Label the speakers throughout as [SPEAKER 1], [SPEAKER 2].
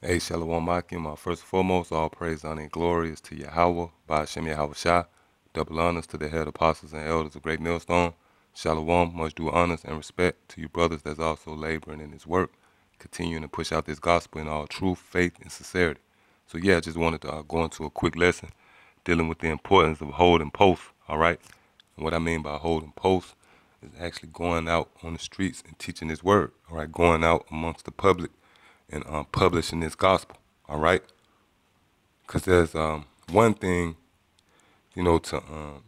[SPEAKER 1] Hey, Shalom Akim. First and foremost, all praise, honor, and glory is to Yahweh, by Hashem Yahweh Shah. Double honors to the head apostles and elders of Great Millstone. Shalom, much due honors and respect to you brothers that's also laboring in this work, continuing to push out this gospel in all truth, faith, and sincerity. So yeah, I just wanted to go into a quick lesson dealing with the importance of holding posts, all right? And what I mean by holding posts is actually going out on the streets and teaching this word, all right? Going out amongst the public and publishing this gospel, all right? Because there's one thing, to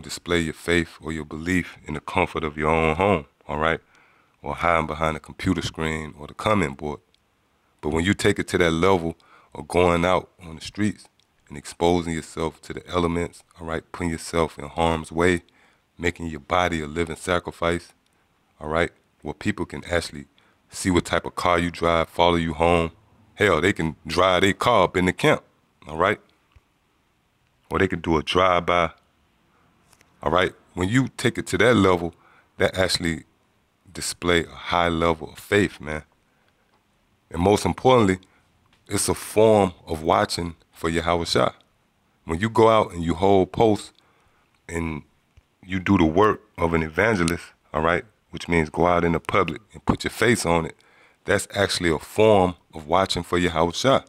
[SPEAKER 1] display your faith or your belief in the comfort of your own home, all right? Or hiding behind a computer screen or the comment board. But when you take it to that level of going out on the streets and exposing yourself to the elements, all right, putting yourself in harm's way, making your body a living sacrifice, all right, where people can actually see what type of car you drive, follow you home. Hell, they can drive their car up in the camp, all right? Or they can do a drive-by, all right? When you take it to that level, that actually display a high level of faith, man. And most importantly, it's a form of watching for Yahweh Shah. When you go out and you hold posts and you do the work of an evangelist, all right, which means go out in the public and put your face on it, that's actually a form of watching for Yahweh Shah,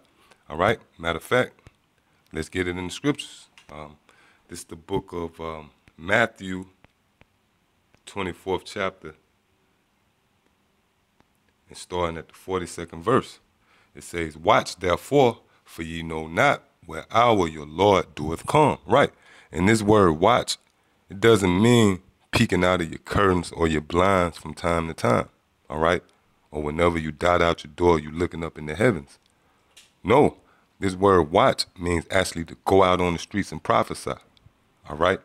[SPEAKER 1] all right? Matter of fact, let's get it in the scriptures. This is the book of Matthew, 24th chapter, and starting at the 42nd verse. It says, "Watch therefore, for ye know not what hour your Lord doeth come." Right. And this word watch, it doesn't mean peeking out of your curtains or your blinds from time to time, all right? Or whenever you dot out your door, you looking up in the heavens. No, this word watch means actually to go out on the streets and prophesy, all right?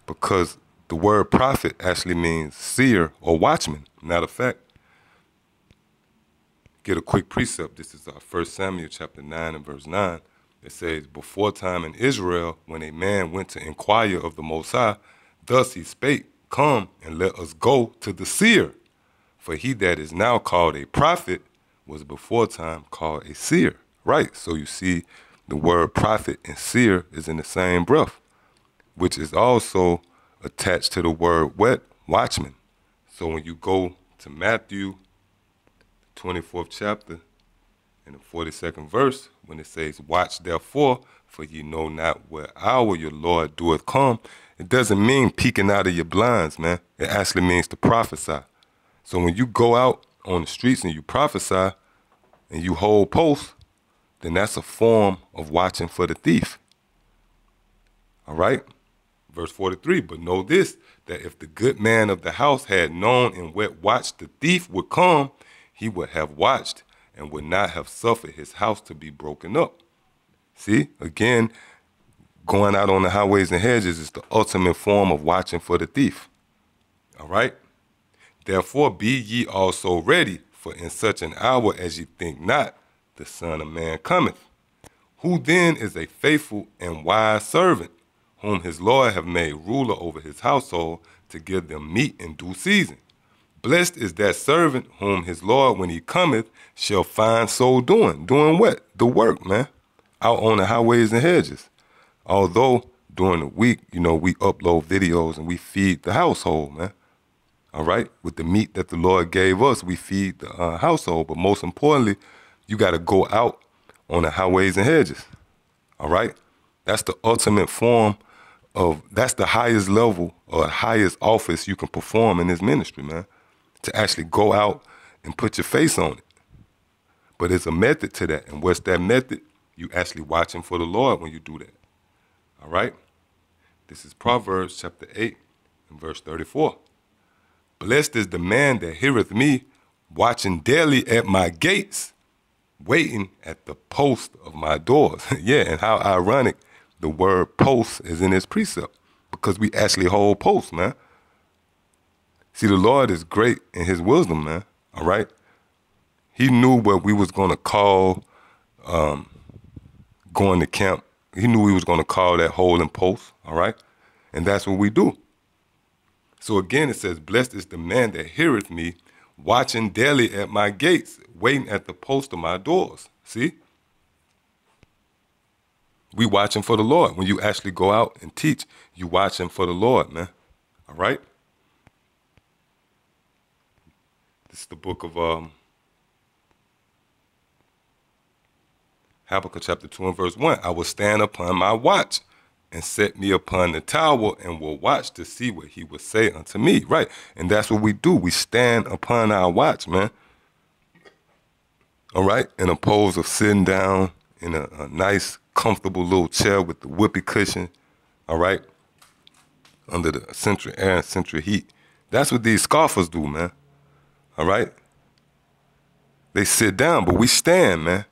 [SPEAKER 1] Because the word prophet actually means seer or watchman. Matter of fact, get a quick precept. This is 1 Samuel chapter 9 and verse 9. It says, "Before time in Israel, when a man went to inquire of the Most High, thus he spake, Come and let us go to the seer. For he that is now called a prophet was before time called a seer." Right, so you see the word prophet and seer is in the same breath, which is also attached to the word what? Watchman. So when you go to Matthew 24th chapter and the 42nd verse, when it says, "Watch therefore, for ye know not what hour your Lord doeth come," it doesn't mean peeking out of your blinds, man. It actually means to prophesy. So when you go out on the streets and you prophesy and you hold posts, then that's a form of watching for the thief. All right? Verse 43, "But know this, that if the good man of the house had known in what watch the thief would come, he would have watched and would not have suffered his house to be broken up." See, again, going out on the highways and hedges is the ultimate form of watching for the thief. All right? "Therefore be ye also ready, for in such an hour as ye think not, the Son of Man cometh. Who then is a faithful and wise servant, whom his Lord have made ruler over his household, to give them meat in due season? Blessed is that servant whom his Lord, when he cometh, shall find so doing." Doing what? The work, man. Out on the highways and hedges. Although during the week, we upload videos and we feed the household, man. All right? With the meat that the Lord gave us, we feed the household. But most importantly, you got to go out on the highways and hedges. All right? That's the ultimate form that's the highest level or highest office you can perform in this ministry, man. To actually go out and put your face on it. But there's a method to that. And what's that method? You actually watching for the Lord when you do that. All right? This is Proverbs chapter 8 and verse 34. "Blessed is the man that heareth me, watching daily at my gates, waiting at the post of my doors." Yeah, and how ironic the word post is in this precept, because we actually hold posts, man. See, the Lord is great in his wisdom, man, all right? He knew what we was going to call going to camp. He knew he was going to call that holding post, all right? And that's what we do. So again, it says, "Blessed is the man that heareth me, watching daily at my gates, waiting at the post of my doors." See? We watching for the Lord. When you actually go out and teach, you watching for the Lord, man. All right? This is the book of Habakkuk chapter 2 and verse 1. I will stand upon my watch and set me upon the tower and will watch to see what he will say unto me. Right. And that's what we do. We stand upon our watch, man. All right. In opposed of sitting down in a nice, comfortable little chair with the whoopee cushion. All right. Under the central air and central heat. That's what these scoffers do, man. All right. They sit down, but we stand, man.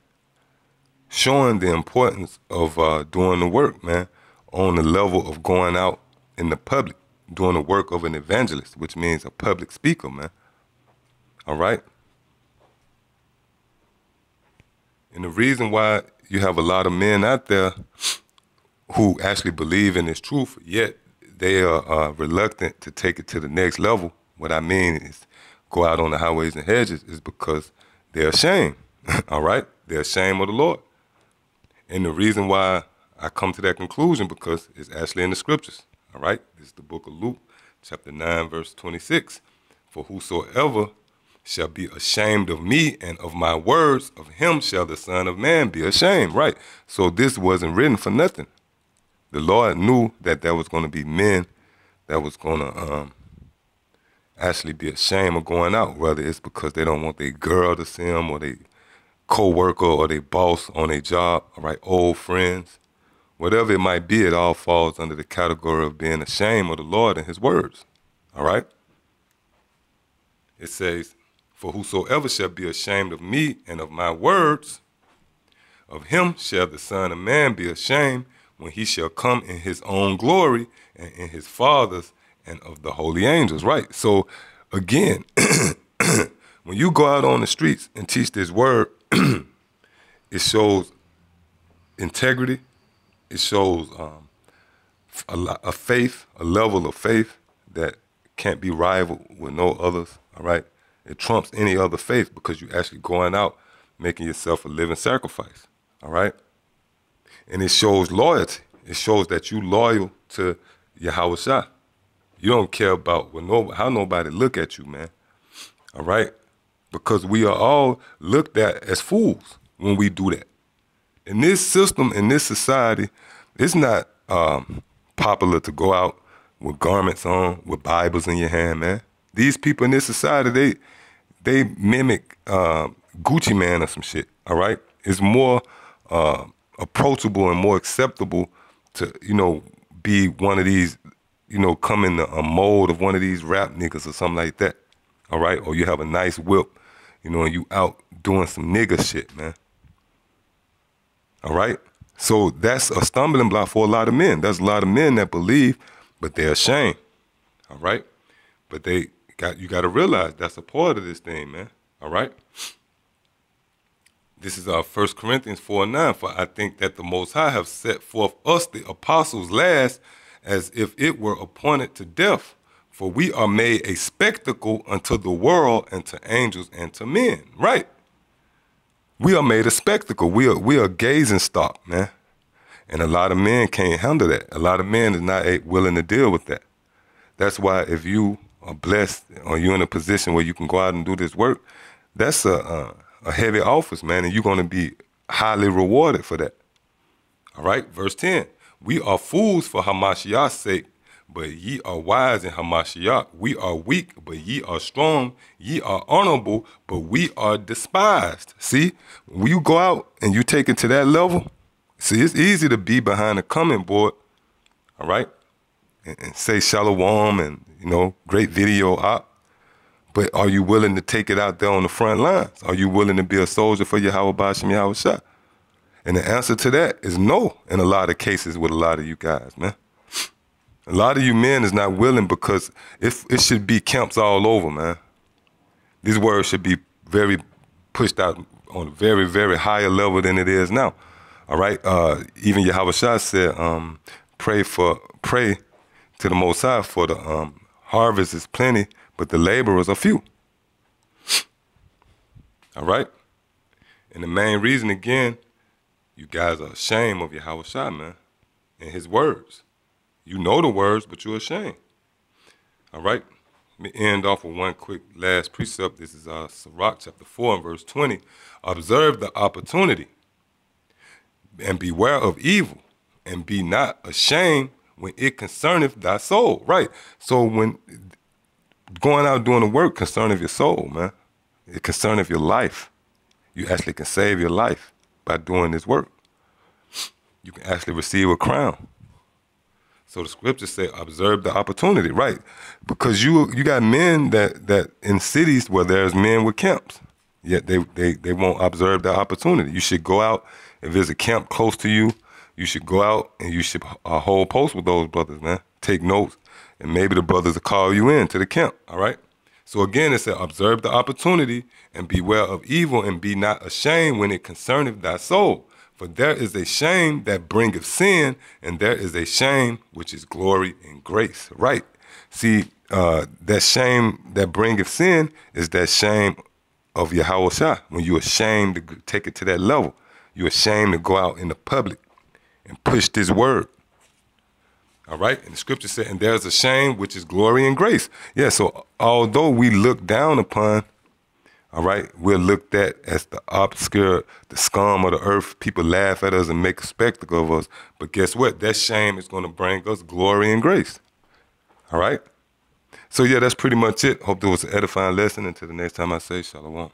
[SPEAKER 1] Showing the importance of doing the work, man, on the level of going out in the public, doing the work of an evangelist, which means a public speaker, man. All right? And the reason why you have a lot of men out there who actually believe in this truth, yet they are reluctant to take it to the next level, what I mean is go out on the highways and hedges, is because they're ashamed, all right? They're ashamed of the Lord. And the reason why I come to that conclusion, because it's actually in the scriptures, all right? This is the book of Luke, chapter 9, verse 26. For whosoever shall be ashamed of me and of my words, of him shall the Son of Man be ashamed, right? So this wasn't written for nothing. The Lord knew that there was going to be men that was going to actually be ashamed of going out, whether it's because they don't want their girl to see them or they co-worker or their boss on their job, all right, old friends, whatever it might be, it all falls under the category of being ashamed of the Lord and his words, all right? It says, for whosoever shall be ashamed of me and of my words, of him shall the Son of Man be ashamed when he shall come in his own glory and in his Father's and of the holy angels, right? So again, when you go out on the streets and teach this word, it shows integrity. It shows a faith, a level of faith that can't be rivaled with no others, all right? It trumps any other faith because you're actually going out making yourself a living sacrifice, all right? And it shows loyalty. It shows that you're loyal to Yahweh Shah. You don't care about how nobody look at you, man, all right? Because we are all looked at as fools when we do that. In this system, in this society, it's not popular to go out with garments on, with Bibles in your hand, man. These people in this society, they mimic Gucci Man or some shit, all right? It's more approachable and more acceptable to, be one of these, come in a mold of one of these rap niggas or something like that, all right? Or you have a nice whip, and you out doing some nigga shit, man. All right? So that's a stumbling block for a lot of men. There's a lot of men that believe, but they're ashamed. All right? But you got to realize that's a part of this thing, man. All right? This is our 1 Corinthians 4:9. For I think that the Most High have set forth us, the apostles, last, as if it were appointed to death. For we are made a spectacle unto the world and to angels and to men. Right? We are made a spectacle. We are gazing stock, man. And a lot of men can't handle that. A lot of men is not willing to deal with that. That's why if you are blessed or you're in a position where you can go out and do this work, that's a heavy office, man, and you're going to be highly rewarded for that. All right, verse 10. We are fools for Hamashiach's sake, but ye are wise in Hamashiach. We are weak, but ye are strong. Ye are honorable, but we are despised. See, when you go out and you take it to that level, see, it's easy to be behind the comment board, all right, and say shalom and, great video op. But are you willing to take it out there on the front lines? Are you willing to be a soldier for Yahweh Bashim Yahweh Shah? And the answer to that is no in a lot of cases with a lot of you guys, man. A lot of you men is not willing because it should be camps all over, man. These words should be very pushed out on a very, very higher level than it is now. All right? Even Yahweh Shah said, pray to the Most High for the harvest is plenty, but the laborers are few. All right? And the main reason, again, you guys are ashamed of Yahweh Shai, man, and his words. You know the words, but you're ashamed. All right? Let me end off with one quick last precept. This is Sirach chapter 4 and verse 20. Observe the opportunity and beware of evil, and be not ashamed when it concerneth thy soul. Right. So when going out doing the work concerneth your soul, man, it concerneth your life. You actually can save your life by doing this work. You can actually receive a crown. So the scriptures say, observe the opportunity, right? Because you got men that in cities where there's men with camps, yet they won't observe the opportunity. You should go out. If there's a camp close to you, you should go out and you should hold post with those brothers, man. Take notes, and maybe the brothers will call you in to the camp, all right? So again, it said, observe the opportunity and beware of evil, and be not ashamed when it concerneth thy soul. For there is a shame that bringeth sin, and there is a shame which is glory and grace, right? See, that shame that bringeth sin is that shame of Yahweh Shai. When you're ashamed to take it to that level, you're ashamed to go out in the public and push this word. All right? And the scripture said, and there's a shame which is glory and grace. Yeah, so although we look down upon, all right, we're looked at as the obscure, the scum of the earth. People laugh at us and make a spectacle of us. But guess what? That shame is going to bring us glory and grace. All right? So yeah, that's pretty much it. Hope there was an edifying lesson. Until the next time I say shalom.